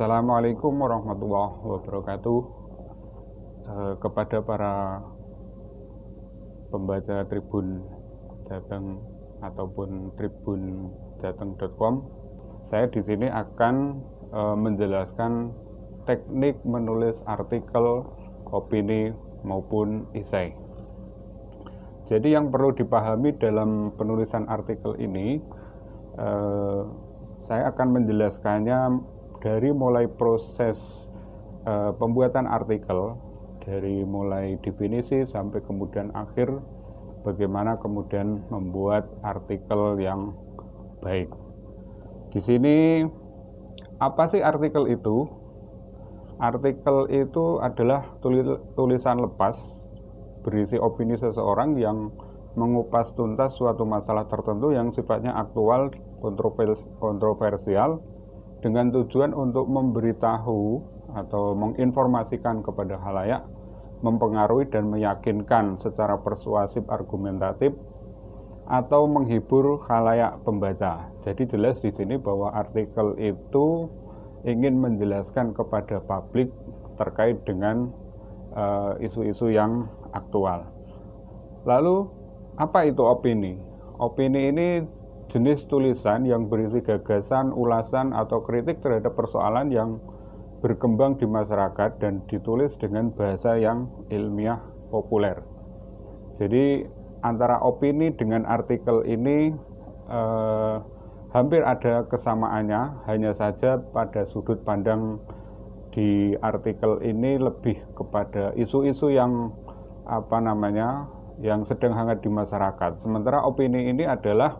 Assalamualaikum warahmatullahi wabarakatuh. Kepada para pembaca Tribun Jateng ataupun tribunjateng.com, saya di sini akan menjelaskan teknik menulis artikel, opini maupun esai. Jadi yang perlu dipahami dalam penulisan artikel ini, saya akan menjelaskannya dari mulai proses pembuatan artikel, dari mulai definisi sampai kemudian akhir, bagaimana kemudian membuat artikel yang baik. Di sini apa sih artikel itu? Artikel itu adalah tulisan lepas berisi opini seseorang yang mengupas tuntas suatu masalah tertentu yang sifatnya aktual, kontroversial, dengan tujuan untuk memberitahu atau menginformasikan kepada khalayak, mempengaruhi dan meyakinkan secara persuasif argumentatif, atau menghibur khalayak pembaca. Jadi jelas di sini bahwa artikel itu ingin menjelaskan kepada publik terkait dengan isu-isu yang aktual. Lalu apa itu opini? Opini ini jenis tulisan yang berisi gagasan, ulasan, atau kritik terhadap persoalan yang berkembang di masyarakat dan ditulis dengan bahasa yang ilmiah populer. Jadi antara opini dengan artikel ini hampir ada kesamaannya, hanya saja pada sudut pandang di artikel ini lebih kepada isu-isu yang yang sedang hangat di masyarakat. Sementara opini ini adalah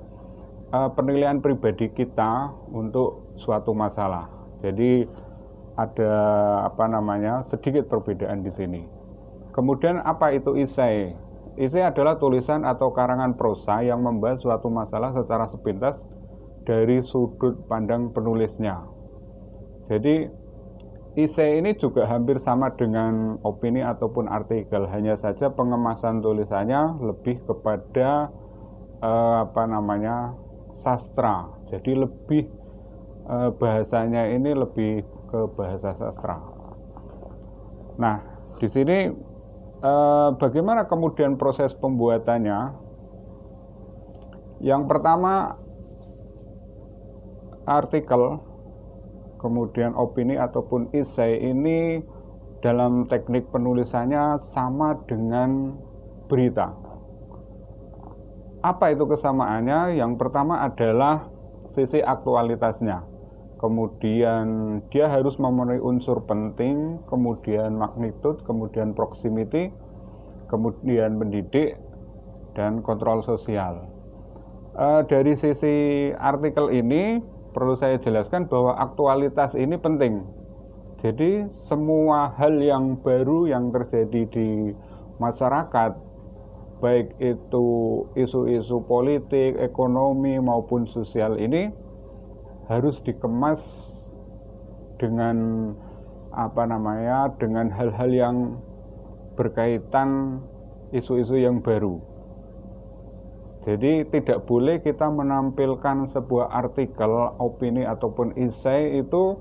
penilaian pribadi kita untuk suatu masalah. Jadi ada sedikit perbedaan di sini. Kemudian apa itu esai? Esai adalah tulisan atau karangan prosa yang membahas suatu masalah secara sepintas dari sudut pandang penulisnya. Jadi esai ini juga hampir sama dengan opini ataupun artikel, hanya saja pengemasan tulisannya lebih kepada sastra. Jadi lebih bahasanya ini lebih ke bahasa sastra. Nah, di sini bagaimana kemudian proses pembuatannya? Yang pertama, artikel, kemudian opini ataupun esai ini dalam teknik penulisannya sama dengan berita. Apa itu kesamaannya? Yang pertama adalah sisi aktualitasnya. Kemudian dia harus memenuhi unsur penting, kemudian magnitude, kemudian proximity, kemudian mendidik, dan kontrol sosial. Dari sisi artikel ini perlu saya jelaskan bahwa aktualitas ini penting. Jadi semua hal yang baru yang terjadi di masyarakat, baik itu isu-isu politik, ekonomi maupun sosial, ini harus dikemas dengan dengan hal-hal yang berkaitan isu-isu yang baru. Jadi tidak boleh kita menampilkan sebuah artikel, opini ataupun esai itu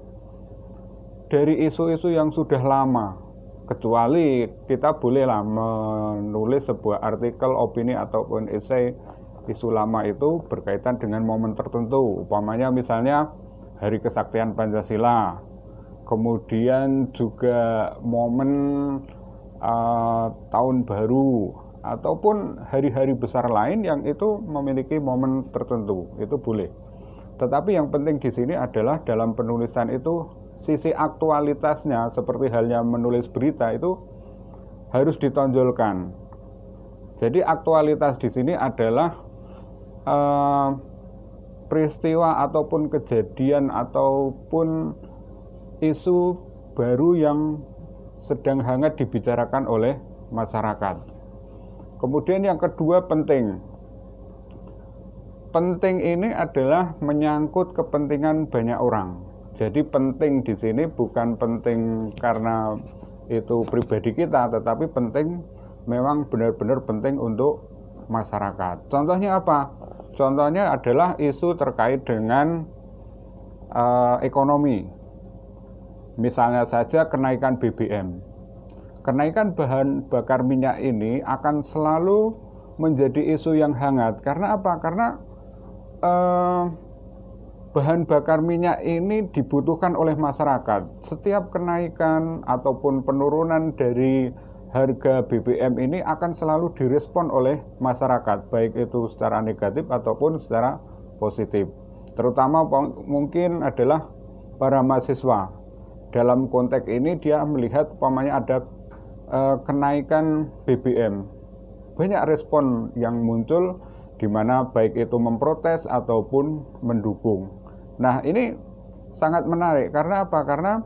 dari isu-isu yang sudah lama. Kecuali kita bolehlah menulis sebuah artikel, opini ataupun esai isu lama itu berkaitan dengan momen tertentu. Umpamanya misalnya Hari Kesaktian Pancasila, kemudian juga momen tahun baru, ataupun hari-hari besar lain yang itu memiliki momen tertentu, itu boleh. Tetapi yang penting di sini adalah dalam penulisan itu sisi aktualitasnya, seperti halnya menulis berita, itu harus ditonjolkan. Jadi aktualitas di sini adalah peristiwa ataupun kejadian ataupun isu baru yang sedang hangat dibicarakan oleh masyarakat. Kemudian yang kedua penting. Penting ini adalah menyangkut kepentingan banyak orang. Jadi penting di sini bukan penting karena itu pribadi kita, tetapi penting memang benar-benar penting untuk masyarakat. Contohnya apa? Contohnya adalah isu terkait dengan ekonomi. Misalnya saja kenaikan BBM. Kenaikan bahan bakar minyak ini akan selalu menjadi isu yang hangat. Karena apa? Karena bahan bakar minyak ini dibutuhkan oleh masyarakat. Setiap kenaikan ataupun penurunan dari harga BBM ini akan selalu direspon oleh masyarakat, baik itu secara negatif ataupun secara positif. Terutama mungkin adalah para mahasiswa. Dalam konteks ini dia melihat umpamanya ada kenaikan BBM. Banyak respon yang muncul di mana baik itu memprotes ataupun mendukung. Nah, ini sangat menarik karena apa? Karena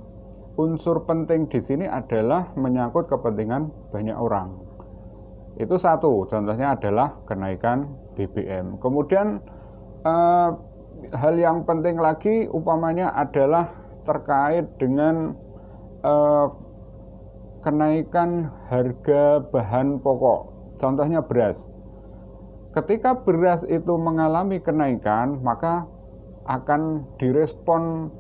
unsur penting di sini adalah menyangkut kepentingan banyak orang. Itu satu, contohnya adalah kenaikan BBM. Kemudian hal yang penting lagi umpamanya adalah terkait dengan kenaikan harga bahan pokok. Contohnya beras. Ketika beras itu mengalami kenaikan, maka akan direspon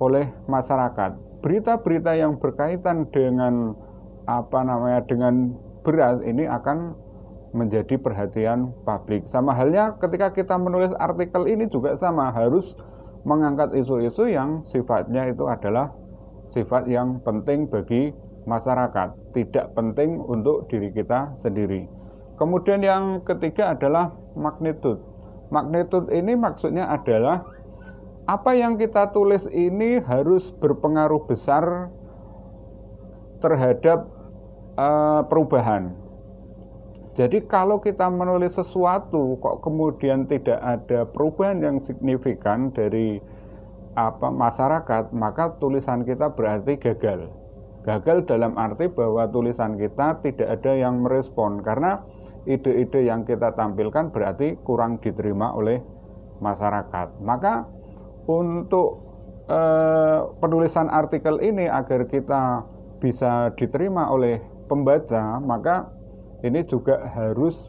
oleh masyarakat. Berita-berita yang berkaitan dengan dengan beras ini akan menjadi perhatian publik. Sama halnya ketika kita menulis artikel ini juga sama, harus mengangkat isu-isu yang sifatnya itu adalah sifat yang penting bagi masyarakat, tidak penting untuk diri kita sendiri. Kemudian yang ketiga adalah magnitude. Magnitude ini maksudnya adalah apa yang kita tulis ini harus berpengaruh besar terhadap perubahan. Jadi kalau kita menulis sesuatu kok kemudian tidak ada perubahan yang signifikan dari masyarakat, maka tulisan kita berarti gagal. Gagal dalam arti bahwa tulisan kita tidak ada yang merespon, karena ide-ide yang kita tampilkan berarti kurang diterima oleh masyarakat. Maka untuk penulisan artikel ini agar kita bisa diterima oleh pembaca, maka ini juga harus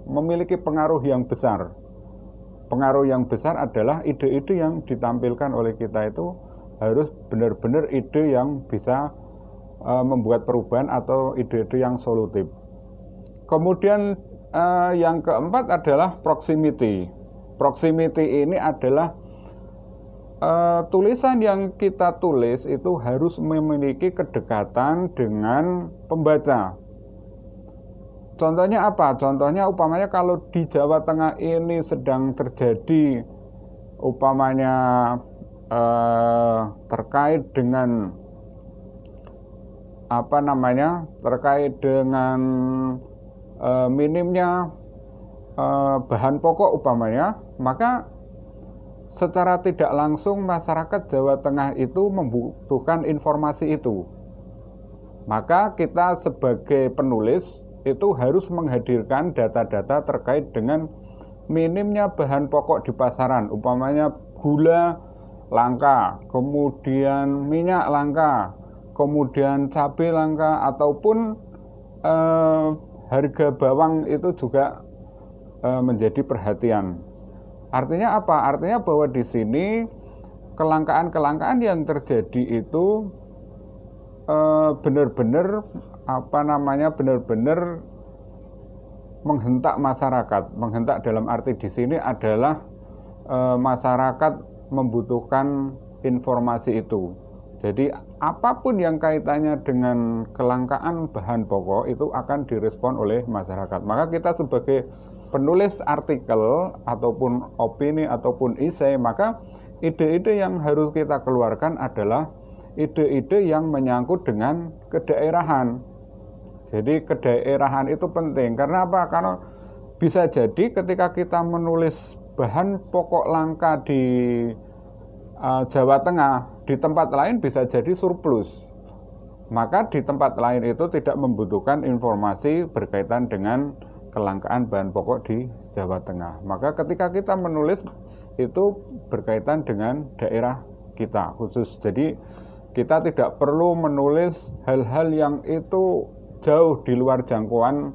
memiliki pengaruh yang besar. Pengaruh yang besar adalah ide-ide yang ditampilkan oleh kita itu harus benar-benar ide yang bisa membuat perubahan atau ide-ide yang solutif. Kemudian yang keempat adalah proximity. Proximity ini adalah tulisan yang kita tulis itu harus memiliki kedekatan dengan pembaca. Contohnya apa? Contohnya umpamanya kalau di Jawa Tengah ini sedang terjadi umpamanya terkait dengan terkait dengan minimnya bahan pokok umpamanya, maka secara tidak langsung masyarakat Jawa Tengah itu membutuhkan informasi itu. Maka kita sebagai penulis itu harus menghadirkan data-data terkait dengan minimnya bahan pokok di pasaran, umpamanya gula langka, kemudian minyak langka, kemudian cabai langka, ataupun harga bawang itu juga menjadi perhatian. Artinya apa? Artinya bahwa di sini kelangkaan-kelangkaan yang terjadi itu benar-benar benar-benar menghentak masyarakat. Menghentak dalam arti di sini adalah masyarakat membutuhkan informasi itu. Jadi apapun yang kaitannya dengan kelangkaan bahan pokok itu akan direspon oleh masyarakat. Maka kita sebagai penulis artikel ataupun opini ataupun esai, maka ide-ide yang harus kita keluarkan adalah ide-ide yang menyangkut dengan kedaerahan. Jadi kedaerahan itu penting. Karena apa? Karena bisa jadi ketika kita menulis bahan pokok langka di Jawa Tengah, di tempat lain bisa jadi surplus. Maka di tempat lain itu tidak membutuhkan informasi berkaitan dengan kelangkaan bahan pokok di Jawa Tengah. Maka ketika kita menulis itu berkaitan dengan daerah kita khusus. Jadi kita tidak perlu menulis hal-hal yang itu jauh di luar jangkauan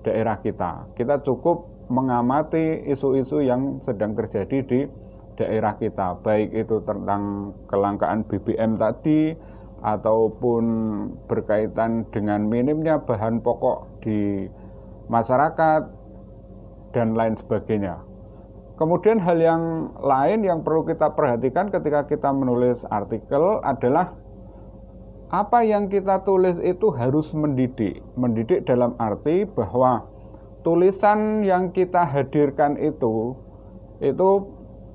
daerah kita. Kita cukup mengamati isu-isu yang sedang terjadi di daerah kita, baik itu tentang kelangkaan BBM tadi ataupun berkaitan dengan minimnya bahan pokok di masyarakat dan lain sebagainya. Kemudian hal yang lain yang perlu kita perhatikan ketika kita menulis artikel adalah apa yang kita tulis itu harus mendidik. Mendidik dalam arti bahwa tulisan yang kita hadirkan itu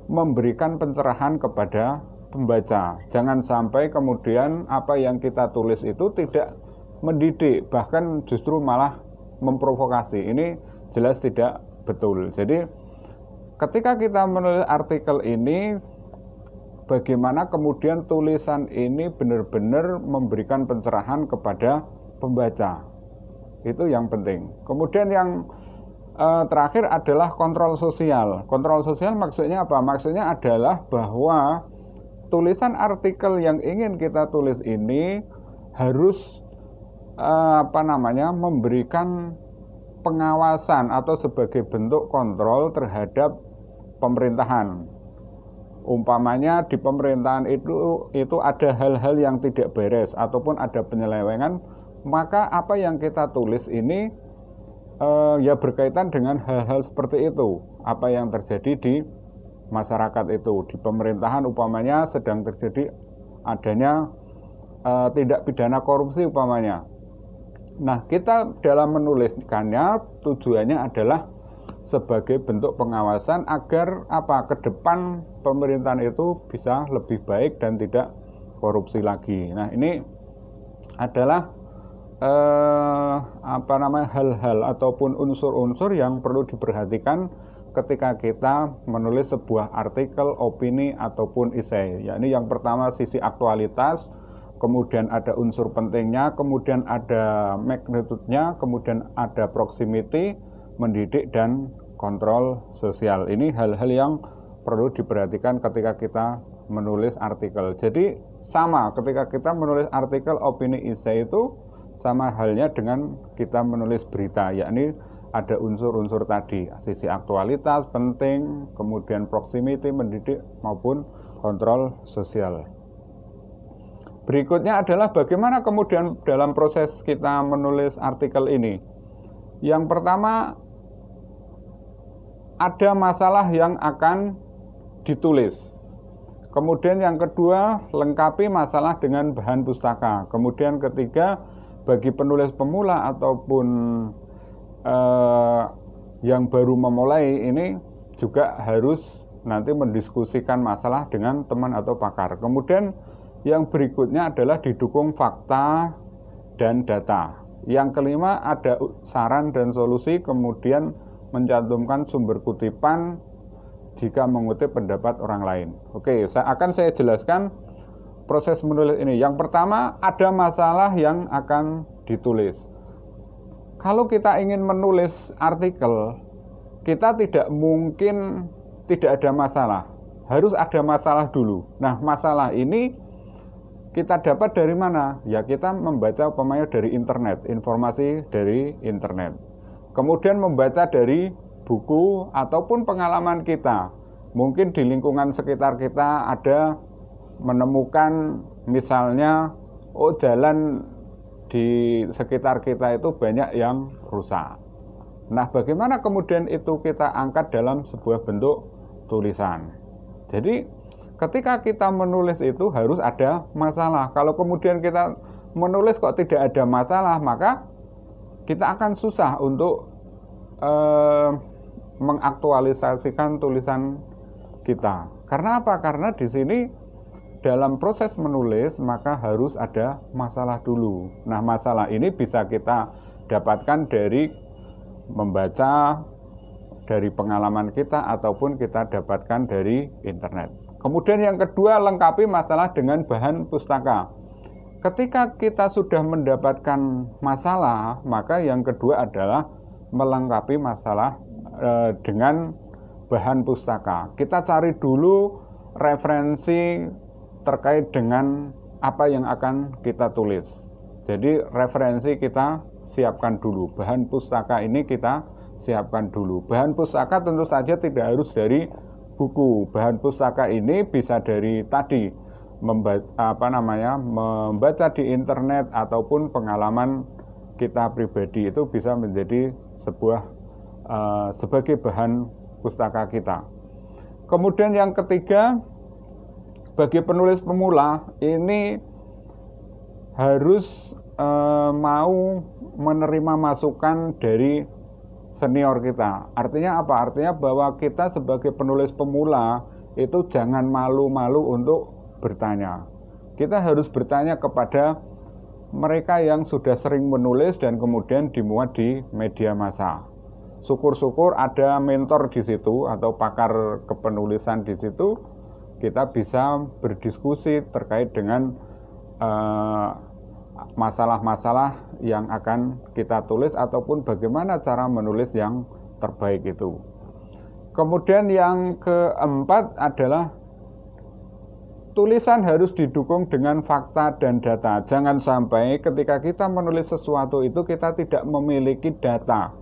memberikan pencerahan kepada pembaca. Jangan sampai kemudian apa yang kita tulis itu tidak mendidik, bahkan justru malah memprovokasi. Ini jelas tidak betul. Jadi ketika kita menulis artikel ini, bagaimana kemudian tulisan ini benar-benar memberikan pencerahan kepada pembaca. Itu yang penting. Kemudian yang terakhir adalah kontrol sosial. Kontrol sosial maksudnya apa? Maksudnya adalah bahwa tulisan artikel yang ingin kita tulis ini harus memberikan pengawasan atau sebagai bentuk kontrol terhadap pemerintahan. Umpamanya di pemerintahan itu ada hal-hal yang tidak beres ataupun ada penyelewengan, maka apa yang kita tulis ini ya berkaitan dengan hal-hal seperti itu. Apa yang terjadi di masyarakat itu, di pemerintahan umpamanya sedang terjadi adanya tindak pidana korupsi umpamanya. Nah, kita dalam menuliskannya tujuannya adalah sebagai bentuk pengawasan agar ke depan pemerintahan itu bisa lebih baik dan tidak korupsi lagi. Nah, ini adalah hal-hal ataupun unsur-unsur yang perlu diperhatikan ketika kita menulis sebuah artikel, opini ataupun esai. Yakni yang pertama sisi aktualitas, kemudian ada unsur pentingnya, kemudian ada magnitude-nya, kemudian ada proximity, mendidik, dan kontrol sosial. Ini hal-hal yang perlu diperhatikan ketika kita menulis artikel. Jadi sama ketika kita menulis artikel, opini, esai itu sama halnya dengan kita menulis berita, yakni ada unsur-unsur tadi, sisi aktualitas, penting, kemudian proximity, mendidik, maupun kontrol sosial. Berikutnya adalah bagaimana kemudian dalam proses kita menulis artikel ini. Yang pertama, ada masalah yang akan ditulis. Kemudian yang kedua, lengkapi masalah dengan bahan pustaka. Kemudian ketiga, bagi penulis pemula ataupun yang baru memulai ini juga harus nanti mendiskusikan masalah dengan teman atau pakar. Kemudian yang berikutnya adalah didukung fakta dan data. Yang kelima ada saran dan solusi, kemudian mencantumkan sumber kutipan jika mengutip pendapat orang lain. Oke, saya jelaskan proses menulis ini. Yang pertama, ada masalah yang akan ditulis. Kalau kita ingin menulis artikel, kita tidak mungkin tidak ada masalah. Harus ada masalah dulu. Nah, masalah ini kita dapat dari mana? Ya, kita membaca umpamanya dari internet, informasi dari internet. Kemudian membaca dari buku ataupun pengalaman kita. Mungkin di lingkungan sekitar kita ada menemukan misalnya jalan di sekitar kita itu banyak yang rusak. Nah, bagaimana kemudian itu kita angkat dalam sebuah bentuk tulisan? Jadi, ketika kita menulis itu harus ada masalah. Kalau kemudian kita menulis kok tidak ada masalah, maka kita akan susah untuk mengaktualisasikan tulisan kita. Karena apa? Karena di sini dalam proses menulis maka harus ada masalah dulu. Nah, masalah ini bisa kita dapatkan dari membaca, dari pengalaman kita, ataupun kita dapatkan dari internet. Kemudian yang kedua, lengkapi masalah dengan bahan pustaka. Ketika kita sudah mendapatkan masalah, maka yang kedua adalah melengkapi masalah dengan bahan pustaka. Kita cari dulu referensi terkait dengan apa yang akan kita tulis. Jadi referensi kita siapkan dulu, bahan pustaka ini kita siapkan dulu. Bahan pustaka tentu saja tidak harus dari buku. Bahan pustaka ini bisa dari tadi membaca di internet ataupun pengalaman kita pribadi, itu bisa menjadi sebagai bahan pustaka kita. Kemudian yang ketiga, bagi penulis pemula ini harus mau menerima masukan dari senior kita. Artinya apa? Artinya bahwa kita sebagai penulis pemula itu jangan malu-malu untuk bertanya. Kita harus bertanya kepada mereka yang sudah sering menulis dan kemudian dimuat di media massa. Syukur-syukur ada mentor di situ atau pakar kepenulisan di situ, kita bisa berdiskusi terkait dengan masalah-masalah yang akan kita tulis ataupun bagaimana cara menulis yang terbaik itu. Kemudian yang keempat adalah tulisan harus didukung dengan fakta dan data. Jangan sampai ketika kita menulis sesuatu itu kita tidak memiliki data.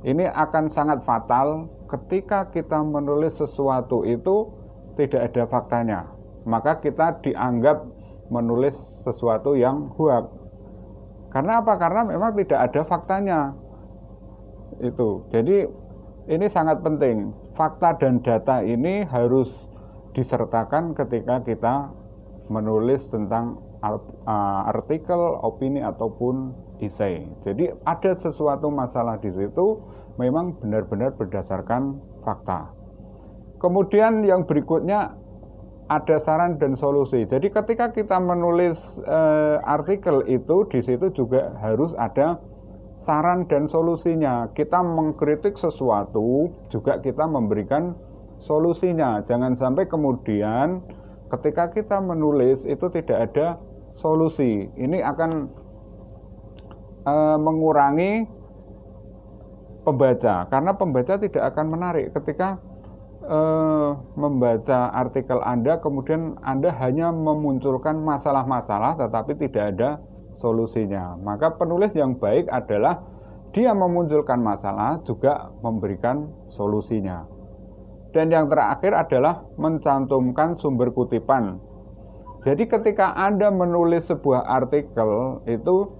Ini akan sangat fatal ketika kita menulis sesuatu itu tidak ada faktanya. Maka kita dianggap menulis sesuatu yang hoax. Karena apa? Karena memang tidak ada faktanya. Itu. Jadi ini sangat penting. Fakta dan data ini harus disertakan ketika kita menulis tentang artikel, opini ataupun esai. Jadi ada sesuatu masalah di situ memang benar-benar berdasarkan fakta. Kemudian yang berikutnya ada saran dan solusi. Jadi ketika kita menulis artikel itu, di situ juga harus ada saran dan solusinya. Kita mengkritik sesuatu, juga kita memberikan solusinya. Jangan sampai kemudian ketika kita menulis itu tidak ada solusi. Ini akan mengurangi pembaca, karena pembaca tidak akan menarik ketika membaca artikel Anda, kemudian Anda hanya memunculkan masalah-masalah tetapi tidak ada solusinya. Maka penulis yang baik adalah dia memunculkan masalah juga memberikan solusinya. Dan yang terakhir adalah mencantumkan sumber kutipan. Jadi ketika Anda menulis sebuah artikel itu,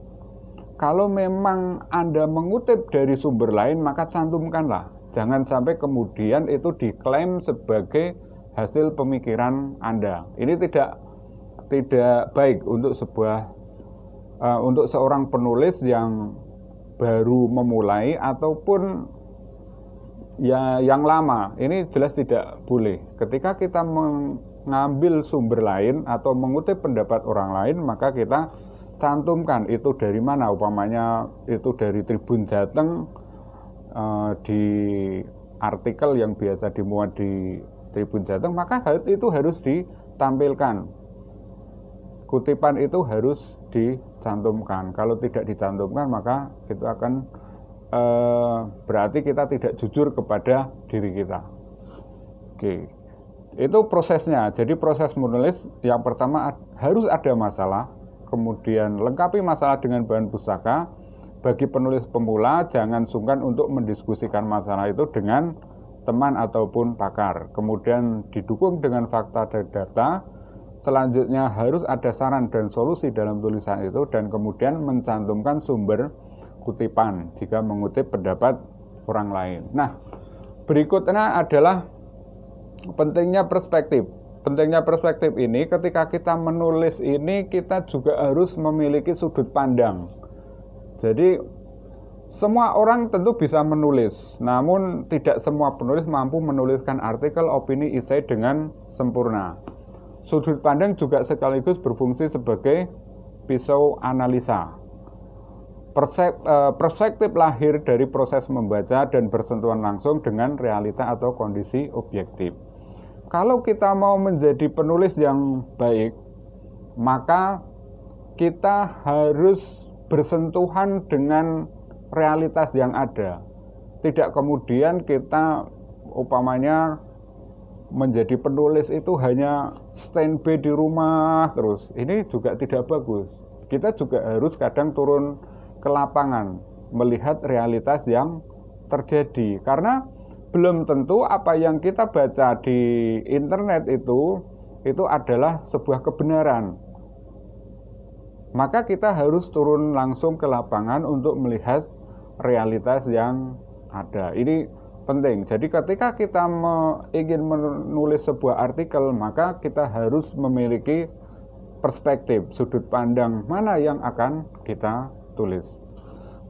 kalau memang Anda mengutip dari sumber lain maka cantumkanlah. Jangan sampai kemudian itu diklaim sebagai hasil pemikiran Anda. Ini tidak baik untuk untuk seorang penulis yang baru memulai ataupun yang lama. Ini jelas tidak boleh. Ketika kita mengambil sumber lain atau mengutip pendapat orang lain, maka kita cantumkan itu dari mana. Umpamanya itu dari Tribun Jateng, di artikel yang biasa dimuat di Tribun Jateng, maka itu harus ditampilkan. Kutipan itu harus dicantumkan. Kalau tidak dicantumkan maka itu akan berarti kita tidak jujur kepada diri kita. Oke, itu prosesnya. Jadi proses menulis yang pertama harus ada masalah, kemudian lengkapi masalah dengan bahan pustaka. Bagi penulis pemula, jangan sungkan untuk mendiskusikan masalah itu dengan teman ataupun pakar. Kemudian didukung dengan fakta dan data. Selanjutnya harus ada saran dan solusi dalam tulisan itu, dan kemudian mencantumkan sumber kutipan jika mengutip pendapat orang lain. Nah, berikutnya adalah pentingnya perspektif. Pentingnya perspektif ini ketika kita menulis ini, kita juga harus memiliki sudut pandang. Jadi semua orang tentu bisa menulis, namun tidak semua penulis mampu menuliskan artikel, opini, esai dengan sempurna. Sudut pandang juga sekaligus berfungsi sebagai pisau analisa. Perspektif lahir dari proses membaca dan bersentuhan langsung dengan realita atau kondisi objektif. Kalau kita mau menjadi penulis yang baik, maka kita harus bersentuhan dengan realitas yang ada. Tidak kemudian kita umpamanya menjadi penulis itu hanya standby di rumah terus. Ini juga tidak bagus. Kita juga harus kadang turun ke lapangan, melihat realitas yang terjadi. Karena belum tentu apa yang kita baca di internet itu adalah sebuah kebenaran. Maka kita harus turun langsung ke lapangan untuk melihat realitas yang ada. Ini penting. Jadi ketika kita ingin menulis sebuah artikel, maka kita harus memiliki perspektif, sudut pandang mana yang akan kita tulis.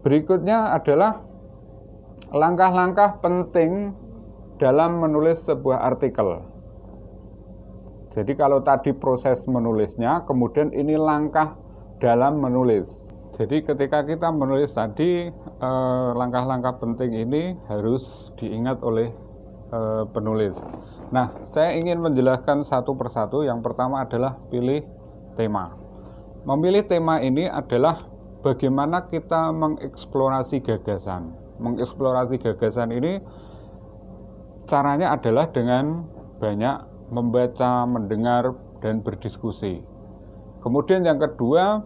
Berikutnya adalah langkah-langkah penting dalam menulis sebuah artikel. Jadi kalau tadi proses menulisnya, kemudian ini langkah dalam menulis. Jadi ketika kita menulis tadi, langkah-langkah penting ini harus diingat oleh penulis. Nah, saya ingin menjelaskan satu persatu. Yang pertama adalah pilih tema. Memilih tema ini adalah bagaimana kita mengeksplorasi gagasan. Mengeksplorasi gagasan ini caranya adalah dengan banyak membaca, mendengar, dan berdiskusi. Kemudian yang kedua,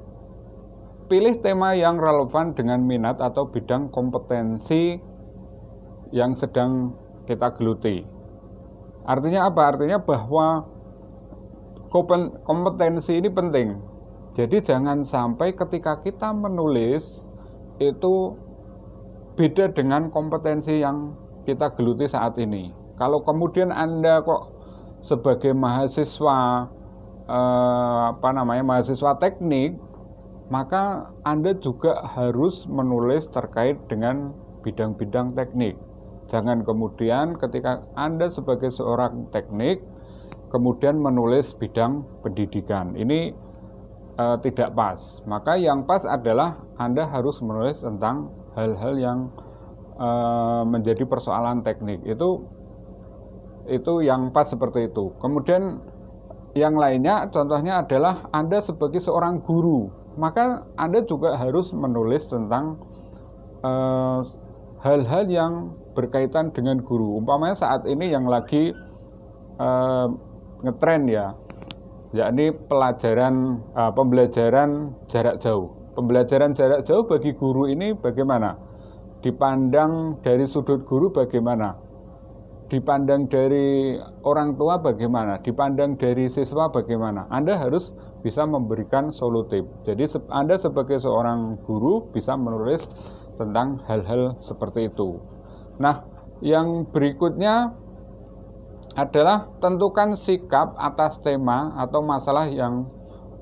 pilih tema yang relevan dengan minat atau bidang kompetensi yang sedang kita geluti. Artinya apa? Artinya bahwa kompetensi ini penting. Jadi jangan sampai ketika kita menulis itu beda dengan kompetensi yang kita geluti saat ini. Kalau kemudian Anda kok sebagai mahasiswa mahasiswa teknik, maka Anda juga harus menulis terkait dengan bidang-bidang teknik. Jangan kemudian ketika Anda sebagai seorang teknik kemudian menulis bidang pendidikan. Ini tidak pas. Maka yang pas adalah Anda harus menulis tentang hal-hal yang menjadi persoalan teknik. Itu yang pas seperti itu. Kemudian yang lainnya contohnya adalah Anda sebagai seorang guru, maka Anda juga harus menulis tentang hal-hal yang berkaitan dengan guru. Umpamanya saat ini yang lagi ngetren ya, yakni pembelajaran jarak jauh. Pembelajaran jarak jauh bagi guru ini bagaimana? Dipandang dari sudut guru bagaimana? Dipandang dari orang tua bagaimana? Dipandang dari siswa bagaimana? Anda harus bisa memberikan solutif. Jadi Anda sebagai seorang guru bisa menulis tentang hal-hal seperti itu. Nah, yang berikutnya adalah tentukan sikap atas tema atau masalah yang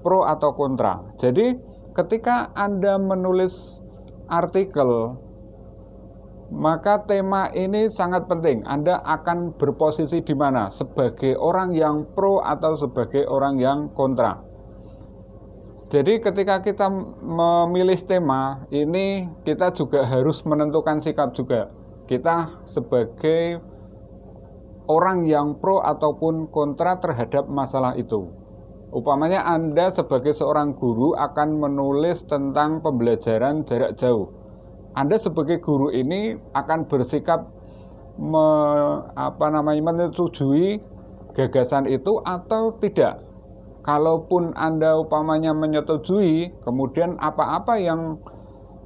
pro atau kontra. Jadi ketika Anda menulis artikel, maka tema ini sangat penting. Anda akan berposisi di mana? Sebagai orang yang pro atau sebagai orang yang kontra. Jadi ketika kita memilih tema, ini kita juga harus menentukan sikap juga. Kita sebagai orang yang pro ataupun kontra terhadap masalah itu. Umpamanya Anda sebagai seorang guru akan menulis tentang pembelajaran jarak jauh. Anda sebagai guru ini akan bersikap menyetujui gagasan itu atau tidak. Kalaupun Anda umpamanya menyetujui, kemudian apa-apa yang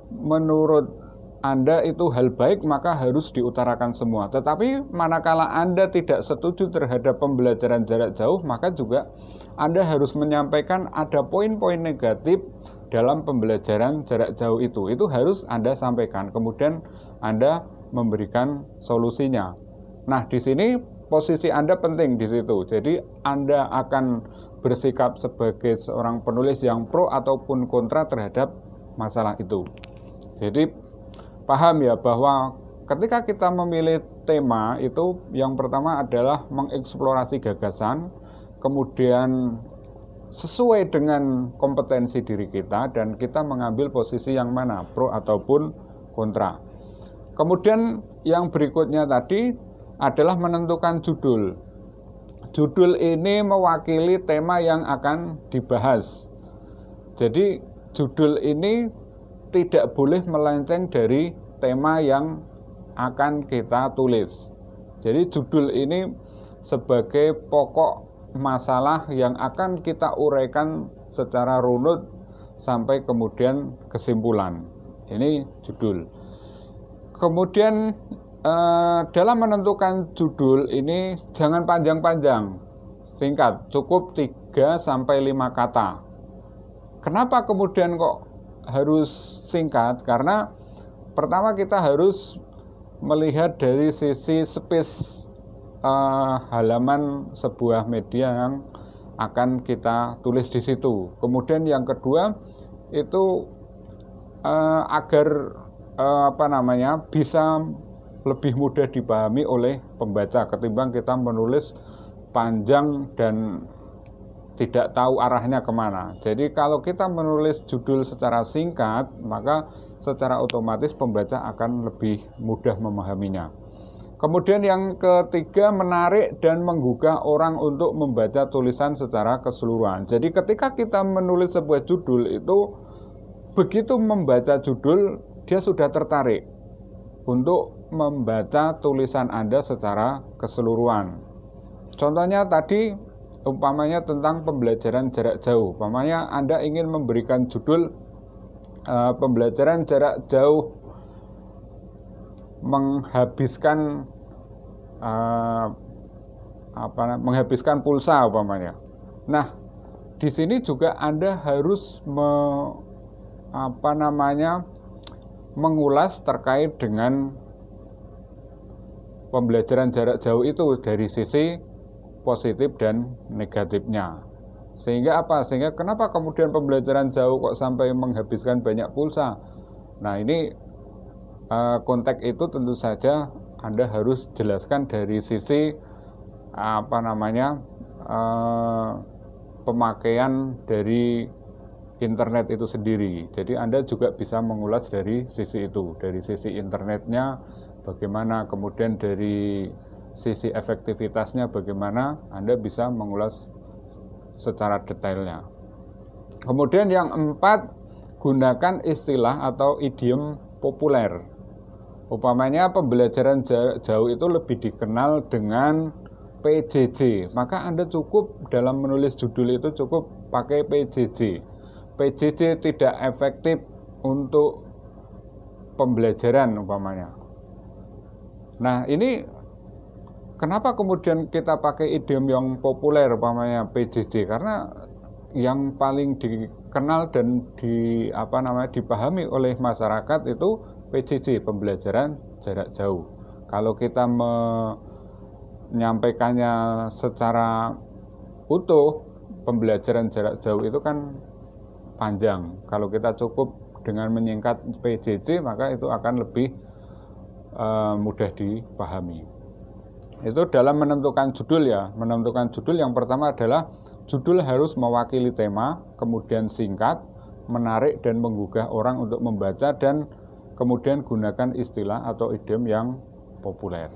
menurut Anda itu hal baik, maka harus diutarakan semua. Tetapi manakala Anda tidak setuju terhadap pembelajaran jarak jauh, maka juga Anda harus menyampaikan ada poin-poin negatif dalam pembelajaran jarak jauh itu harus Anda sampaikan. Kemudian Anda memberikan solusinya. Nah, di sini posisi Anda penting di situ. Jadi Anda akan bersikap sebagai seorang penulis yang pro ataupun kontra terhadap masalah itu. Jadi paham ya bahwa ketika kita memilih tema itu yang pertama adalah mengeksplorasi gagasan, kemudian sesuai dengan kompetensi diri kita dan kita mengambil posisi yang mana, pro ataupun kontra. Kemudian yang berikutnya tadi adalah menentukan judul. Judul ini mewakili tema yang akan dibahas. Jadi judul ini tidak boleh melenceng dari tema yang akan kita tulis. Jadi judul ini sebagai pokok masalah yang akan kita uraikan secara runut sampai kemudian kesimpulan. Ini judul. Kemudian dalam menentukan judul ini jangan panjang-panjang, singkat, cukup 3-5 kata. Kenapa kemudian kok harus singkat? Karena pertama kita harus melihat dari sisi space halaman sebuah media yang akan kita tulis di situ. Kemudian yang kedua itu agar bisa lebih mudah dipahami oleh pembaca ketimbang kita menulis panjang dan tidak tahu arahnya kemana. Jadi kalau kita menulis judul secara singkat, maka secara otomatis pembaca akan lebih mudah memahaminya. Kemudian yang ketiga, menarik dan menggugah orang untuk membaca tulisan secara keseluruhan. Jadi ketika kita menulis sebuah judul itu, begitu membaca judul, dia sudah tertarik untuk membaca tulisan Anda secara keseluruhan. Contohnya tadi, umpamanya tentang pembelajaran jarak jauh. Umpamanya Anda ingin memberikan judul pembelajaran jarak jauh menghabiskan pulsa umpamanya. Nah, di sini juga Anda harus mengulas terkait dengan pembelajaran jarak jauh itu dari sisi positif dan negatifnya. Sehingga kenapa kemudian pembelajaran jauh kok sampai menghabiskan banyak pulsa? Nah, ini konteks itu tentu saja Anda harus jelaskan dari sisi pemakaian dari internet itu sendiri. Jadi Anda juga bisa mengulas dari sisi itu, dari sisi internetnya bagaimana, kemudian dari sisi efektivitasnya bagaimana, Anda bisa mengulas secara detailnya. Kemudian yang 4, gunakan istilah atau idiom populer. Umpamanya pembelajaran jauh itu lebih dikenal dengan PJJ, maka Anda cukup dalam menulis judul itu cukup pakai PJJ. PJJ tidak efektif untuk pembelajaran umpamanya. Nah, ini kenapa kemudian kita pakai idiom yang populer umpamanya PJJ? Karena yang paling dikenal dan dipahami oleh masyarakat itu PJJ, pembelajaran jarak jauh. Kalau kita menyampaikannya secara utuh, pembelajaran jarak jauh itu kan panjang. Kalau kita cukup dengan menyingkat PJJ, maka itu akan lebih mudah dipahami. Itu dalam menentukan judul ya. Menentukan judul yang pertama adalah judul harus mewakili tema, kemudian singkat, menarik dan menggugah orang untuk membaca, dan kemudian gunakan istilah atau idiom yang populer.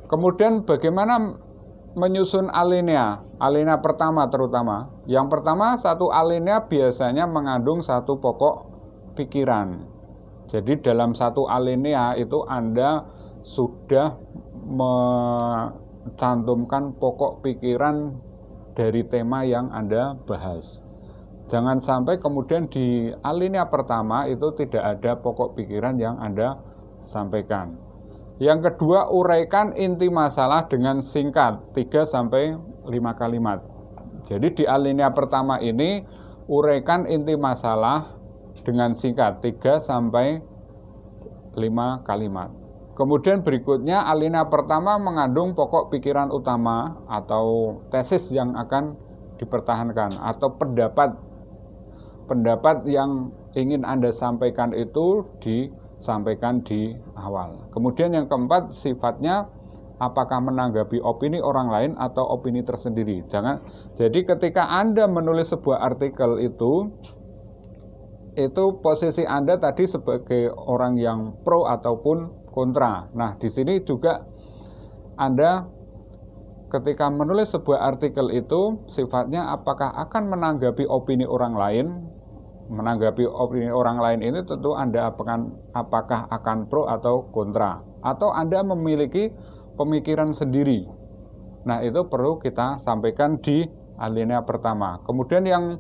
Kemudian bagaimana menyusun alinea pertama terutama. Yang pertama, satu alinea biasanya mengandung satu pokok pikiran. Jadi dalam satu alinea itu Anda sudah mencantumkan pokok pikiran dari tema yang Anda bahas. Jangan sampai kemudian di alinea pertama itu tidak ada pokok pikiran yang Anda sampaikan. Yang kedua, uraikan inti masalah dengan singkat, 3-5 kalimat. Jadi di alinea pertama ini, uraikan inti masalah dengan singkat, 3-5 kalimat. Kemudian berikutnya, alinea pertama mengandung pokok pikiran utama atau tesis yang akan dipertahankan, atau pendapat yang ingin Anda sampaikan itu disampaikan di awal. Kemudian yang keempat, sifatnya apakah menanggapi opini orang lain atau opini tersendiri. Jadi ketika Anda menulis sebuah artikel itu posisi Anda tadi sebagai orang yang pro ataupun kontra. Nah, di sini juga Anda ketika menulis sebuah artikel itu sifatnya apakah akan menanggapi opini orang lain. Menanggapi opini orang lain ini tentu Anda apakah akan pro atau kontra, atau Anda memiliki pemikiran sendiri. Nah, itu perlu kita sampaikan di alinea pertama. Kemudian yang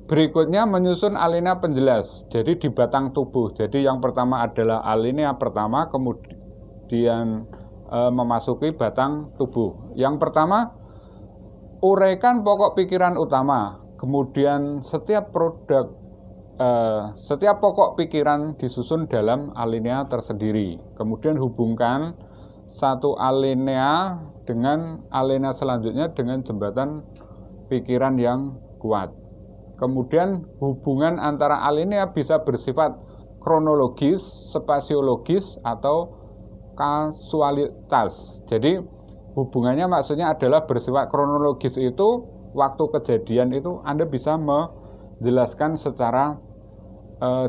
Berikutnya menyusun alinea penjelas, jadi di batang tubuh. Jadi yang pertama adalah alinea pertama, kemudian memasuki batang tubuh. Yang pertama, uraikan pokok pikiran utama. Kemudian setiap pokok pikiran disusun dalam alinea tersendiri. Kemudian hubungkan satu alinea dengan alinea selanjutnya dengan jembatan pikiran yang kuat. Kemudian hubungan antara alinea bisa bersifat kronologis, spasiologis, atau kasualitas. Jadi hubungannya maksudnya adalah bersifat kronologis, itu waktu kejadian itu Anda bisa menjelaskan secara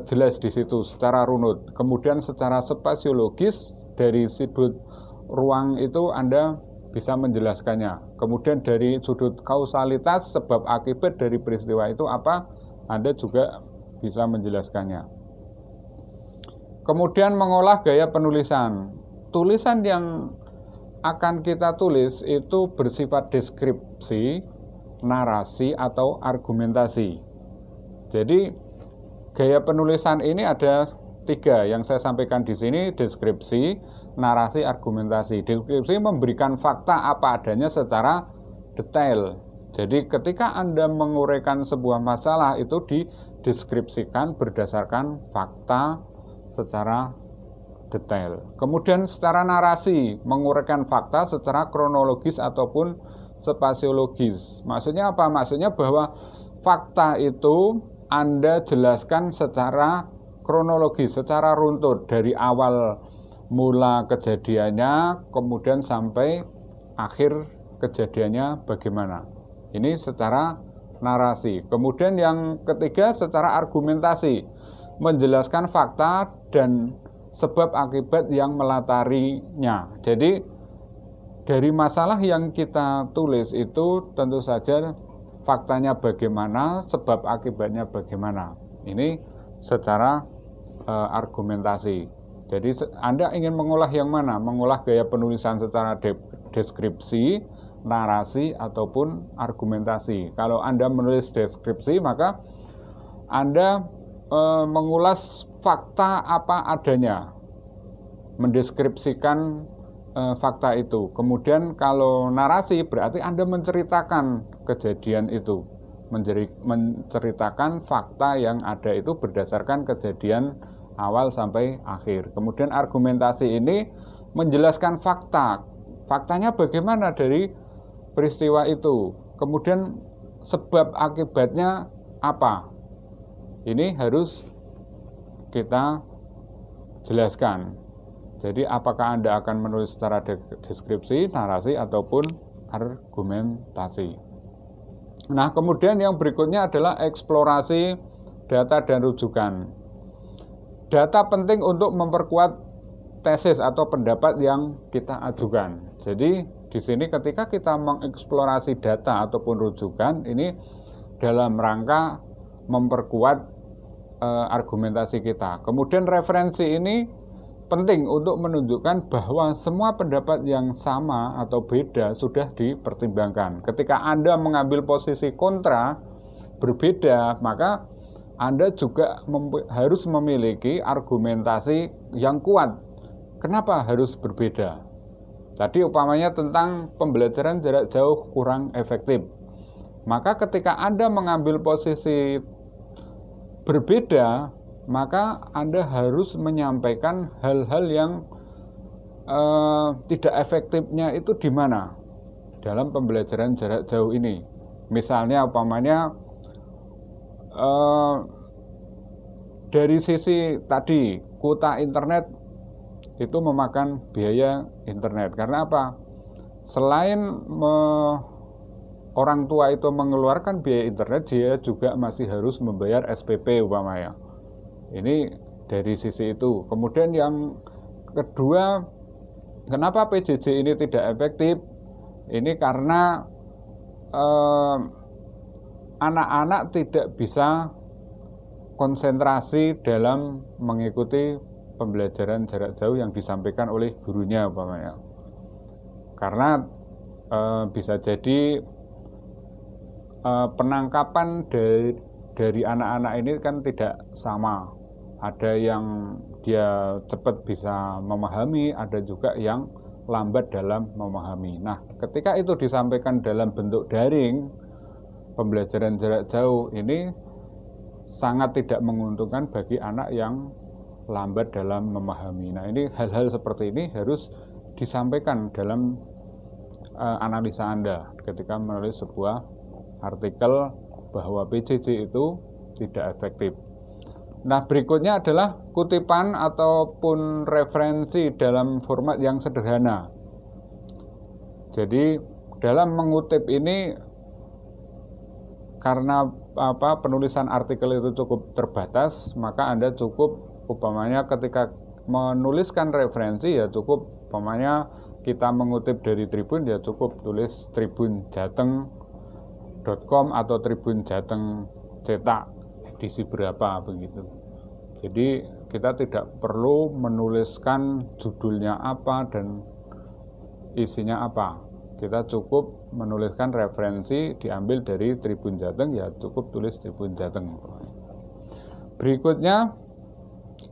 jelas di situ, secara runut. Kemudian secara spasiologis, dari sudut ruang itu Anda bisa menjelaskannya. Kemudian dari sudut kausalitas, sebab akibat dari peristiwa itu apa, Anda juga bisa menjelaskannya. Kemudian mengolah gaya penulisan. Tulisan yang akan kita tulis itu bersifat deskripsi, narasi, atau argumentasi. Jadi gaya penulisan ini ada 3 yang saya sampaikan di sini: deskripsi, narasi, argumentasi. Deskripsi memberikan fakta apa adanya secara detail. Jadi ketika Anda menguraikan sebuah masalah itu dideskripsikan berdasarkan fakta secara detail. Kemudian secara narasi, menguraikan fakta secara kronologis ataupun spasiologis. Maksudnya apa? Maksudnya bahwa fakta itu Anda jelaskan secara kronologis, secara runtut, dari awal mula kejadiannya, kemudian sampai akhir kejadiannya bagaimana. Ini secara narasi. Kemudian yang ketiga, secara argumentasi, menjelaskan fakta dan sebab akibat yang melatarinya. Jadi dari masalah yang kita tulis itu tentu saja faktanya bagaimana, sebab akibatnya bagaimana. Ini secara argumentasi. Jadi Anda ingin mengolah yang mana? Mengolah gaya penulisan secara deskripsi, narasi, ataupun argumentasi. Kalau Anda menulis deskripsi, maka Anda mengulas fakta apa adanya, mendeskripsikan fakta itu. Kemudian kalau narasi berarti Anda menceritakan kejadian itu, menceritakan fakta yang ada itu berdasarkan kejadian awal sampai akhir. Kemudian argumentasi ini menjelaskan fakta. Faktanya bagaimana dari peristiwa itu. Kemudian sebab akibatnya apa. Ini harus kita jelaskan. Jadi apakah Anda akan menulis secara deskripsi, narasi, ataupun argumentasi. Nah, kemudian yang berikutnya adalah eksplorasi data dan rujukan. Data penting untuk memperkuat tesis atau pendapat yang kita ajukan. Jadi di sini ketika kita mengeksplorasi data ataupun rujukan, ini dalam rangka memperkuat argumentasi kita. Kemudian referensi ini penting untuk menunjukkan bahwa semua pendapat yang sama atau beda sudah dipertimbangkan. Ketika Anda mengambil posisi kontra, berbeda, maka Anda juga harus memiliki argumentasi yang kuat. Kenapa harus berbeda? Tadi umpamanya tentang pembelajaran jarak jauh kurang efektif. Maka ketika Anda mengambil posisi berbeda, maka Anda harus menyampaikan hal-hal yang tidak efektifnya itu di mana dalam pembelajaran jarak jauh ini. Misalnya umpamanya dari sisi tadi kuota internet itu memakan biaya internet. Karena apa? Selain orang tua itu mengeluarkan biaya internet, dia juga masih harus membayar SPP umpamanya. Ini dari sisi itu. Kemudian yang kedua, kenapa PJJ ini tidak efektif? Ini karena anak-anak tidak bisa konsentrasi dalam mengikuti pembelajaran jarak jauh yang disampaikan oleh gurunya umpamanya. Karena bisa jadi penangkapan dari anak-anak ini kan tidak sama. Ada yang dia cepat bisa memahami, ada juga yang lambat dalam memahami. Nah, ketika itu disampaikan dalam bentuk daring, pembelajaran jarak jauh ini sangat tidak menguntungkan bagi anak yang lambat dalam memahami. Nah, ini hal-hal seperti ini harus disampaikan dalam analisa Anda ketika menulis sebuah artikel bahwa PJJ itu tidak efektif. Nah, berikutnya adalah kutipan ataupun referensi dalam format yang sederhana. Jadi, dalam mengutip ini karena penulisan artikel itu cukup terbatas, maka Anda cukup umpamanya ketika menuliskan referensi ya cukup umpamanya kita mengutip dari Tribun ya cukup tulis tribunjateng.com atau Tribun Jateng cetak edisi berapa begitu. Jadi kita tidak perlu menuliskan judulnya apa dan isinya apa. Kita cukup menuliskan referensi diambil dari Tribun Jateng ya cukup tulis Tribun Jateng. Berikutnya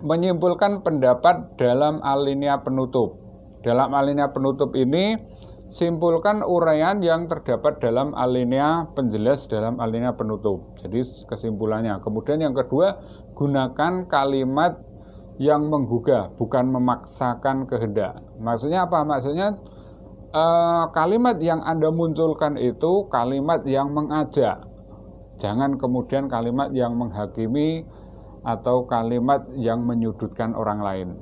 menyimpulkan pendapat dalam alinea penutup. Dalam alinea penutup ini, simpulkan uraian yang terdapat dalam alinea penjelas dalam alinea penutup. Jadi kesimpulannya. Kemudian yang kedua, gunakan kalimat yang menggugah, bukan memaksakan kehendak. Maksudnya apa? Maksudnya kalimat yang Anda munculkan itu kalimat yang mengajak. Jangan kemudian kalimat yang menghakimi atau kalimat yang menyudutkan orang lain.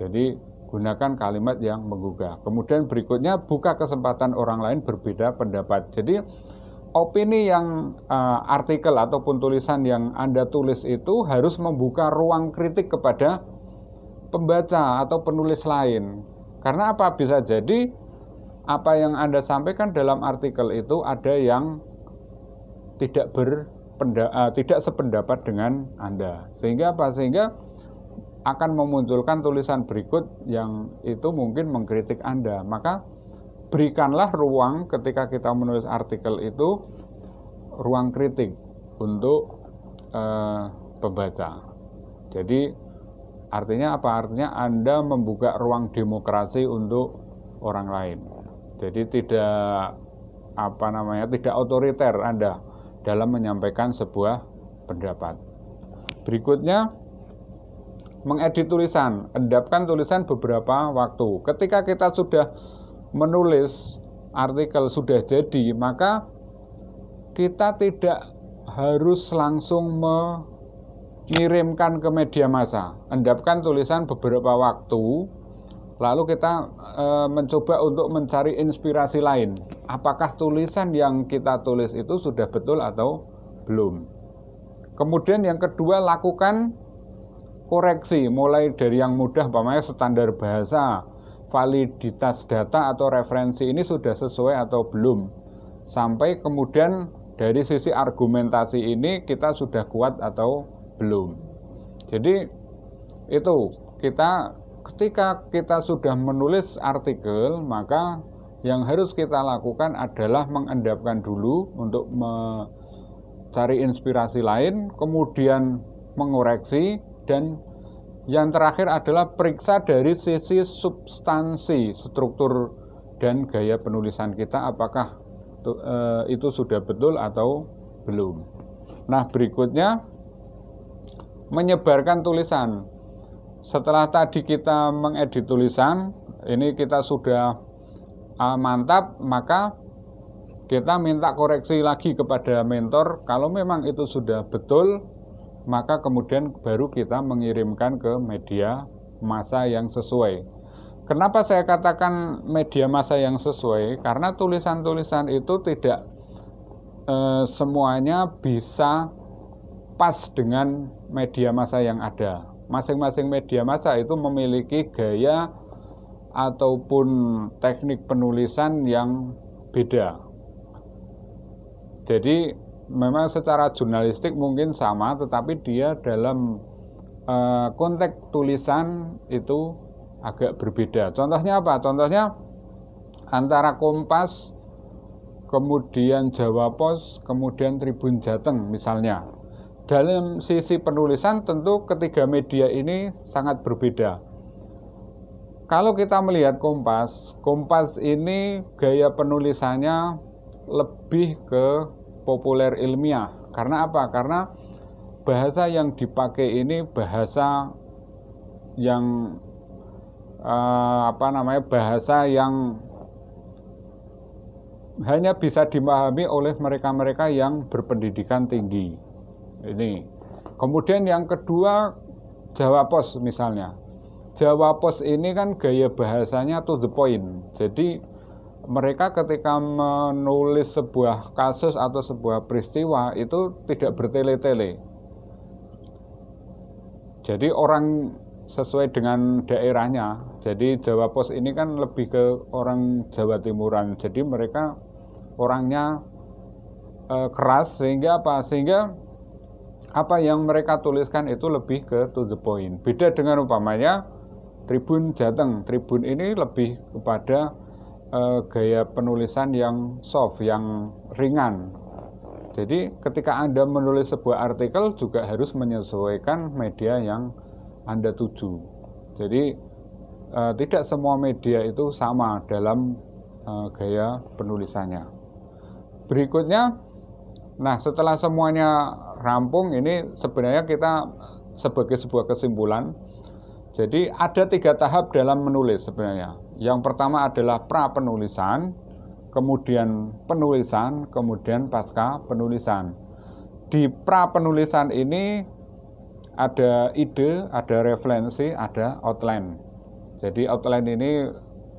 Jadi gunakan kalimat yang menggugah. Kemudian berikutnya buka kesempatan orang lain berbeda pendapat. Jadi opini yang artikel ataupun tulisan yang Anda tulis itu harus membuka ruang kritik kepada pembaca atau penulis lain. Karena apa? Bisa jadi apa yang Anda sampaikan dalam artikel itu ada yang tidak sependapat dengan Anda. Sehingga apa? Sehingga akan memunculkan tulisan berikut yang itu mungkin mengkritik Anda. Maka berikanlah ruang ketika kita menulis artikel itu, ruang kritik untuk pembaca. Jadi artinya apa? Artinya Anda membuka ruang demokrasi untuk orang lain. Jadi tidak tidak otoriter Anda dalam menyampaikan sebuah pendapat. Berikutnya, mengedit tulisan, endapkan tulisan beberapa waktu. Ketika kita sudah menulis artikel sudah jadi, maka kita tidak harus langsung mengirimkan ke media massa. Endapkan tulisan beberapa waktu, lalu kita mencoba untuk mencari inspirasi lain. Apakah tulisan yang kita tulis itu sudah betul atau belum? Kemudian yang kedua, lakukan koreksi, mulai dari yang mudah, umpamanya standar bahasa, validitas data atau referensi ini sudah sesuai atau belum, sampai kemudian dari sisi argumentasi ini kita sudah kuat atau belum. Jadi itu ketika kita sudah menulis artikel, maka yang harus kita lakukan adalah mengendapkan dulu untuk mencari inspirasi lain, kemudian mengoreksi, dan yang terakhir adalah periksa dari sisi substansi, struktur dan gaya penulisan kita, apakah itu sudah betul atau belum. Nah, berikutnya menyebarkan tulisan. Setelah tadi kita mengedit tulisan, ini kita sudah mantap, maka kita minta koreksi lagi kepada mentor. Kalau memang itu sudah betul, maka kemudian baru kita mengirimkan ke media massa yang sesuai. Kenapa saya katakan media massa yang sesuai? Karena tulisan-tulisan itu tidak semuanya bisa pas dengan media massa yang ada. Masing-masing media massa itu memiliki gaya ataupun teknik penulisan yang beda. Jadi memang secara jurnalistik mungkin sama, tetapi dia dalam konteks tulisan itu agak berbeda. Contohnya apa? Contohnya antara Kompas, kemudian Jawa Pos, kemudian Tribun Jateng misalnya. dalam sisi penulisan tentu ketiga media ini sangat berbeda. Kalau kita melihat Kompas ini gaya penulisannya lebih ke populer ilmiah. Karena apa? Karena bahasa yang dipakai ini bahasa yang bahasa yang hanya bisa dimahami oleh mereka-mereka yang berpendidikan tinggi. Ini. Kemudian yang kedua, Jawa Post misalnya. Jawa Post ini kan gaya bahasanya to the point. Jadi mereka ketika menulis sebuah kasus atau sebuah peristiwa itu tidak bertele-tele. Jadi orang sesuai dengan daerahnya. Jadi Jawa Post ini kan lebih ke orang Jawa Timuran. Jadi mereka orangnya keras sehingga apa? Sehingga apa yang mereka tuliskan itu lebih ke to the point. Beda dengan umpamanya Tribun Jateng. Tribun ini lebih kepada gaya penulisan yang soft, yang ringan. Jadi ketika Anda menulis sebuah artikel juga harus menyesuaikan media yang Anda tuju. Jadi tidak semua media itu sama dalam gaya penulisannya. Berikutnya, nah setelah semuanya rampung, ini sebenarnya kita sebagai sebuah kesimpulan. Jadi ada 3 tahap dalam menulis sebenarnya. Yang pertama adalah pra-penulisan, kemudian penulisan, kemudian pasca penulisan. Di pra-penulisan ini ada ide, ada referensi, ada outline. Jadi outline ini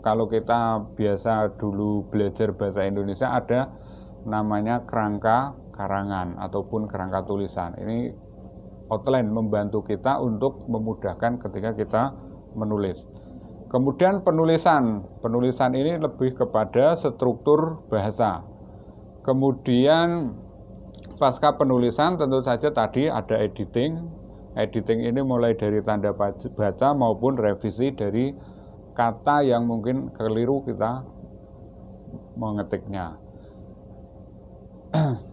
kalau kita biasa dulu belajar bahasa Indonesia ada namanya kerangka karangan ataupun kerangka tulisan. Ini outline membantu kita untuk memudahkan ketika kita menulis. Kemudian penulisan. Penulisan ini lebih kepada struktur bahasa. Kemudian pasca penulisan tentu saja tadi ada editing. Editing ini mulai dari tanda baca maupun revisi dari kata yang mungkin keliru kita mengetiknya.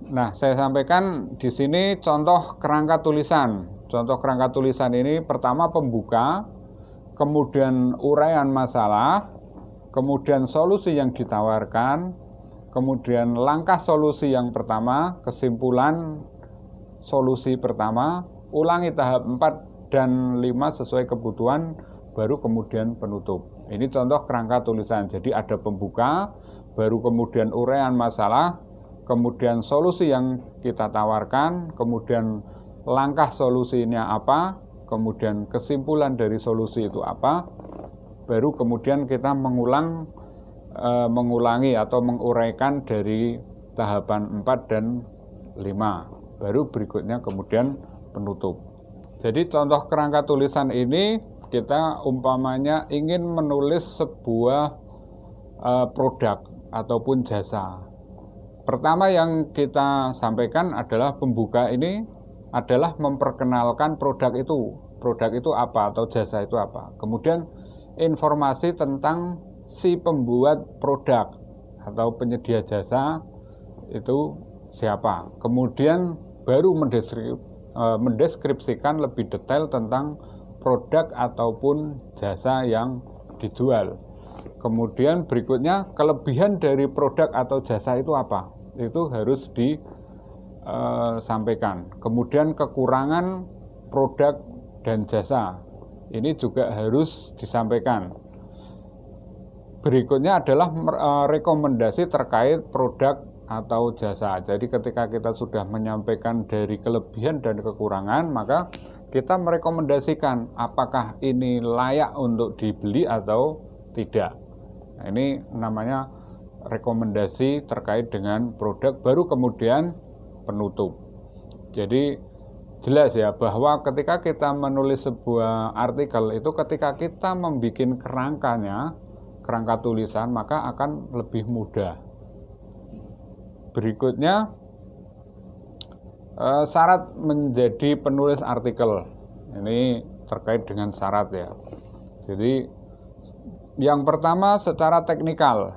Nah, saya sampaikan di sini contoh kerangka tulisan. Contoh kerangka tulisan ini pertama pembuka, kemudian uraian masalah, kemudian solusi yang ditawarkan, kemudian langkah solusi yang pertama, kesimpulan solusi pertama, ulangi tahap 4 dan 5 sesuai kebutuhan, baru kemudian penutup. Ini contoh kerangka tulisan. Jadi ada pembuka, baru kemudian uraian masalah, kemudian solusi yang kita tawarkan, kemudian langkah solusinya apa, kemudian kesimpulan dari solusi itu apa, baru kemudian kita mengulangi atau menguraikan dari tahapan 4 dan 5, baru berikutnya kemudian penutup. Jadi contoh kerangka tulisan ini kita umpamanya ingin menulis sebuah produk ataupun jasa. Pertama yang kita sampaikan adalah pembuka ini adalah memperkenalkan produk itu. Produk itu apa atau jasa itu apa. Kemudian informasi tentang si pembuat produk atau penyedia jasa itu siapa. Kemudian baru mendeskripsikan lebih detail tentang produk ataupun jasa yang dijual. Kemudian berikutnya kelebihan dari produk atau jasa itu apa? Itu harus disampaikan. Kemudian kekurangan produk dan jasa ini juga harus disampaikan. Berikutnya adalah rekomendasi terkait produk atau jasa. Jadi ketika kita sudah menyampaikan dari kelebihan dan kekurangan, maka kita merekomendasikan apakah ini layak untuk dibeli atau tidak. Nah, ini namanya rekomendasi terkait dengan produk, baru kemudian penutup. Jadi jelas ya bahwa ketika kita menulis sebuah artikel itu ketika kita membuat kerangka tulisan, maka akan lebih mudah. Berikutnya syarat menjadi penulis artikel. Ini terkait dengan syarat ya. Jadi yang pertama secara teknikal.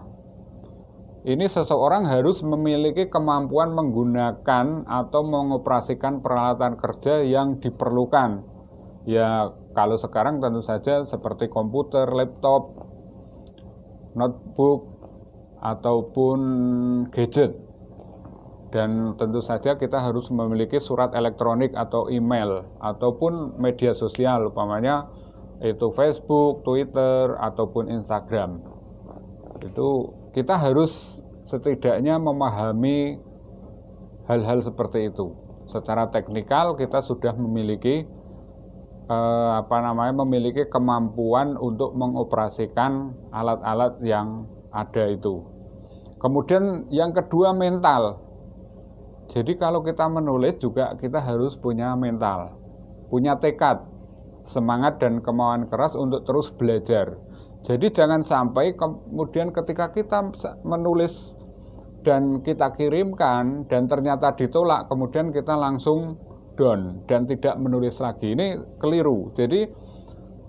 ini seseorang harus memiliki kemampuan menggunakan atau mengoperasikan peralatan kerja yang diperlukan. Ya, kalau sekarang tentu saja seperti komputer, laptop, notebook, ataupun gadget. Dan tentu saja kita harus memiliki surat elektronik atau email, ataupun media sosial, umpamanya itu Facebook, Twitter, ataupun Instagram. Itu kita harus setidaknya memahami hal-hal seperti itu. Secara teknikal kita sudah memiliki memiliki kemampuan untuk mengoperasikan alat-alat yang ada itu. Kemudian yang kedua, mental. Jadi kalau kita menulis juga kita harus punya mental, punya tekad, semangat dan kemauan keras untuk terus belajar. Jadi jangan sampai kemudian ketika kita menulis dan kita kirimkan dan ternyata ditolak, kemudian kita langsung down dan tidak menulis lagi. Ini keliru. Jadi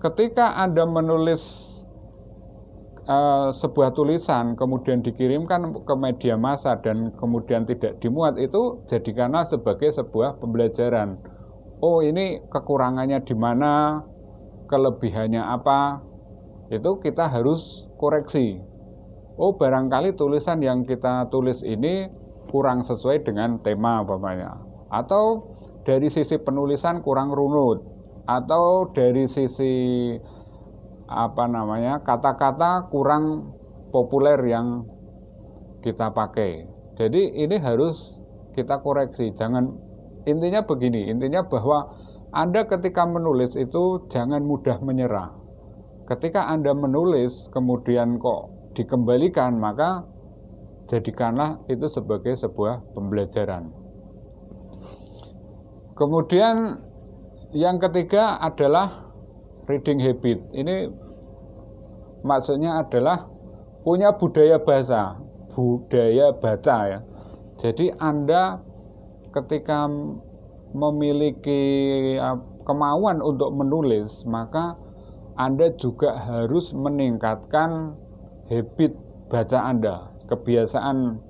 ketika Anda menulis sebuah tulisan kemudian dikirimkan ke media massa dan kemudian tidak dimuat, itu jadikanlah sebagai sebuah pembelajaran. Oh, ini kekurangannya di mana, kelebihannya apa, itu kita harus koreksi. Oh, barangkali tulisan yang kita tulis ini kurang sesuai dengan tema umpamanya, atau dari sisi penulisan kurang runut, atau dari sisi kata-kata kurang populer yang kita pakai. Jadi ini harus kita koreksi. Intinya begini, intinya bahwa Anda ketika menulis itu jangan mudah menyerah. Ketika Anda menulis kemudian kok dikembalikan, maka jadikanlah itu sebagai sebuah pembelajaran. Kemudian yang ketiga adalah reading habit. Ini maksudnya adalah punya budaya baca ya. Jadi Anda ketika memiliki kemauan untuk menulis, maka Anda juga harus meningkatkan habit baca Anda. Kebiasaan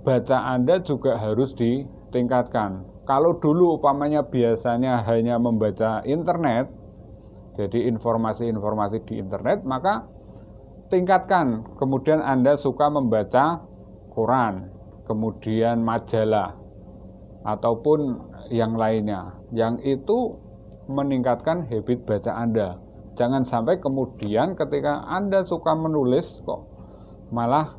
baca Anda juga harus ditingkatkan. Kalau dulu umpamanya biasanya hanya membaca internet, jadi informasi-informasi di internet, maka tingkatkan. Kemudian Anda suka membaca koran, kemudian majalah, ataupun yang lainnya. Yang itu meningkatkan habit baca Anda. Jangan sampai kemudian ketika Anda suka menulis, kok malah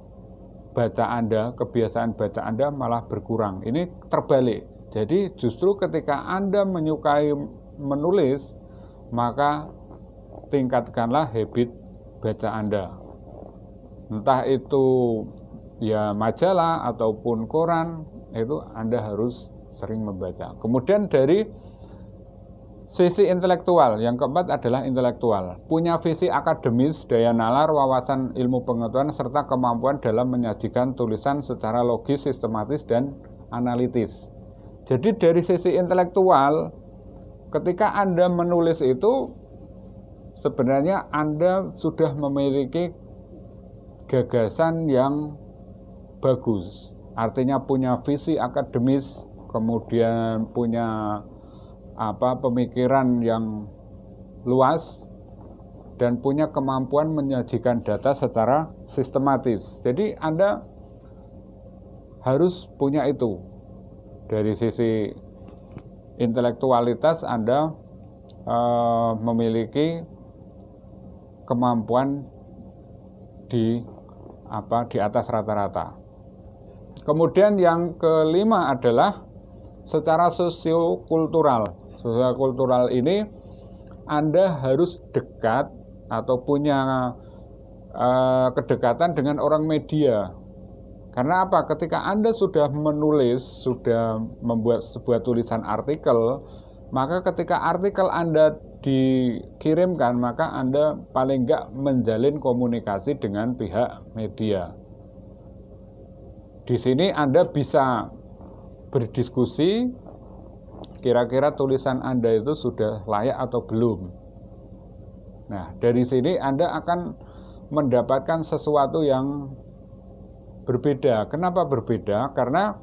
baca Anda, kebiasaan baca Anda malah berkurang. Ini terbalik. Jadi justru ketika Anda menyukai menulis, maka tingkatkanlah habit baca Anda. Entah itu ya majalah ataupun koran, itu Anda harus sering membaca. Kemudian dari sisi intelektual, yang keempat adalah intelektual. Punya visi akademis, daya nalar, wawasan ilmu pengetahuan, serta kemampuan dalam menyajikan tulisan secara logis, sistematis, dan analitis. Jadi dari sisi intelektual, ketika Anda menulis itu, sebenarnya Anda sudah memiliki gagasan yang bagus. Artinya punya visi akademis, kemudian punya pemikiran yang luas, dan punya kemampuan menyajikan data secara sistematis. Jadi Anda harus punya itu. Dari sisi intelektualitas Anda memiliki kemampuan di atas rata-rata. Kemudian yang kelima adalah secara sosiokultural. Sosiokultural ini Anda harus dekat atau punya kedekatan dengan orang media. Karena apa? Ketika Anda sudah menulis, sudah membuat sebuah tulisan artikel, maka ketika artikel Anda dikirimkan, maka Anda paling enggak menjalin komunikasi dengan pihak media. Di sini Anda bisa berdiskusi, kira-kira tulisan Anda itu sudah layak atau belum. Nah, dari sini Anda akan mendapatkan sesuatu yang berbeda. Kenapa berbeda? Karena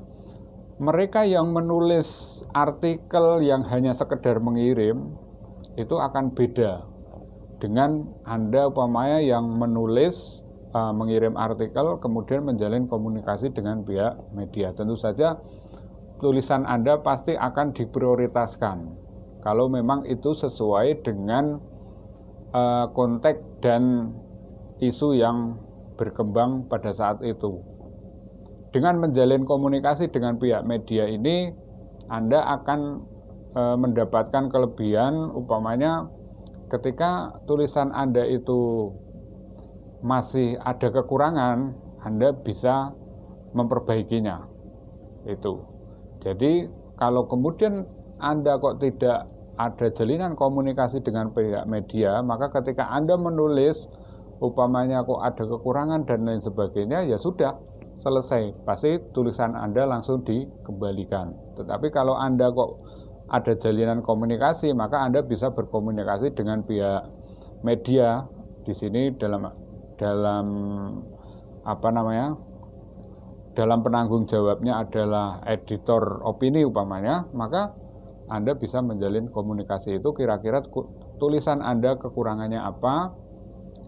mereka yang menulis artikel yang hanya sekedar mengirim itu akan beda dengan Anda umpamanya yang menulis mengirim artikel kemudian menjalin komunikasi dengan pihak media. Tentu saja tulisan Anda pasti akan diprioritaskan kalau memang itu sesuai dengan konteks dan isu yang berkembang pada saat itu. Dengan menjalin komunikasi dengan pihak media ini, Anda akan mendapatkan kelebihan, umpamanya ketika tulisan Anda itu masih ada kekurangan, Anda bisa memperbaikinya. Itu. Jadi kalau kemudian Anda kok tidak ada jalinan komunikasi dengan pihak media, maka ketika Anda menulis umpamanya kok ada kekurangan dan lain sebagainya, ya sudah selesai, pasti tulisan Anda langsung dikembalikan. Tetapi kalau Anda kok ada jalinan komunikasi, maka Anda bisa berkomunikasi dengan pihak media. Di sini dalam penanggung jawabnya adalah editor opini umpamanya, maka Anda bisa menjalin komunikasi itu, kira-kira tulisan Anda kekurangannya apa,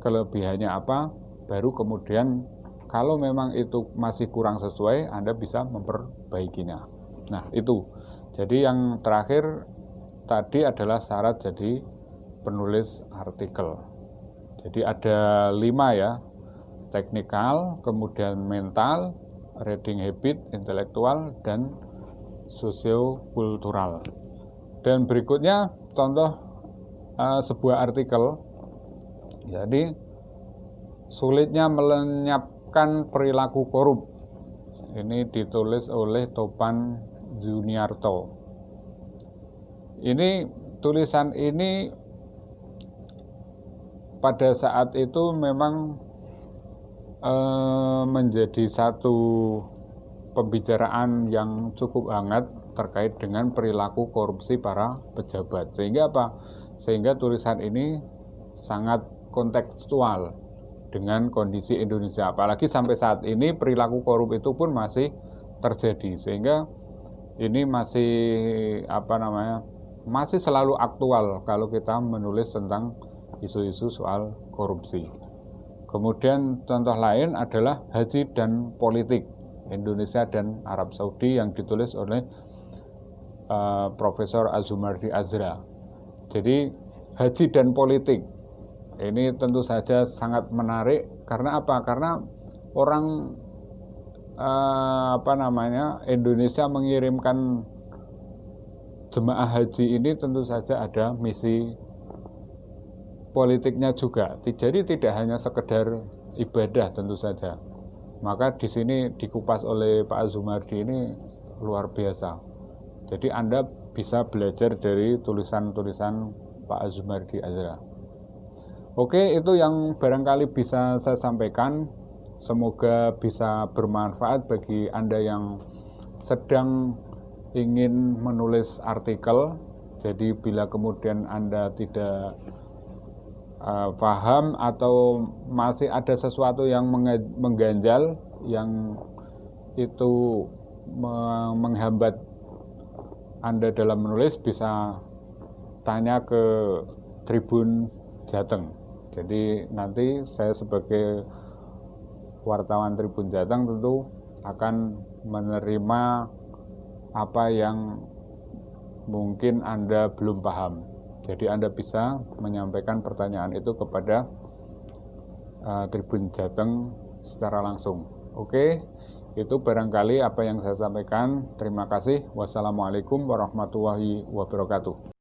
kelebihannya apa, baru kemudian kalau memang itu masih kurang sesuai, Anda bisa memperbaikinya. Nah, itu. Jadi yang terakhir tadi adalah syarat jadi penulis artikel. Jadi ada 5 ya, teknikal, kemudian mental, reading habit, intelektual, dan sosiokultural. Dan berikutnya contoh sebuah artikel. Jadi sulitnya melenyapkan perilaku korup. Ini ditulis oleh Topan Juniarto. Ini tulisan ini pada saat itu memang menjadi satu pembicaraan yang cukup hangat terkait dengan perilaku korupsi para pejabat. Sehingga apa? Sehingga tulisan ini sangat kontekstual dengan kondisi Indonesia. Apalagi sampai saat ini perilaku korup itu pun masih terjadi. Sehingga ini masih masih selalu aktual kalau kita menulis tentang isu-isu soal korupsi. Kemudian contoh lain adalah Haji dan Politik Indonesia dan Arab Saudi yang ditulis oleh Profesor Azumardi Azra. Jadi haji dan politik ini tentu saja sangat menarik karena apa? Karena orang Indonesia mengirimkan jemaah haji ini tentu saja ada misi politiknya juga. Jadi tidak hanya sekedar ibadah tentu saja. Maka di sini dikupas oleh Pak Azumardi ini luar biasa. Jadi Anda bisa belajar dari tulisan-tulisan Pak Azumardi Azra. Oke, itu yang barangkali bisa saya sampaikan. Semoga bisa bermanfaat bagi Anda yang sedang ingin menulis artikel. Jadi bila kemudian Anda tidak paham atau masih ada sesuatu yang mengganjal, yang itu menghambat Anda dalam menulis, bisa tanya ke Tribun Jateng. Jadi nanti saya sebagai wartawan Tribun Jateng tentu akan menerima apa yang mungkin Anda belum paham. Jadi Anda bisa menyampaikan pertanyaan itu kepada Tribun Jateng secara langsung. Oke, itu barangkali apa yang saya sampaikan. Terima kasih. Wassalamualaikum warahmatullahi wabarakatuh.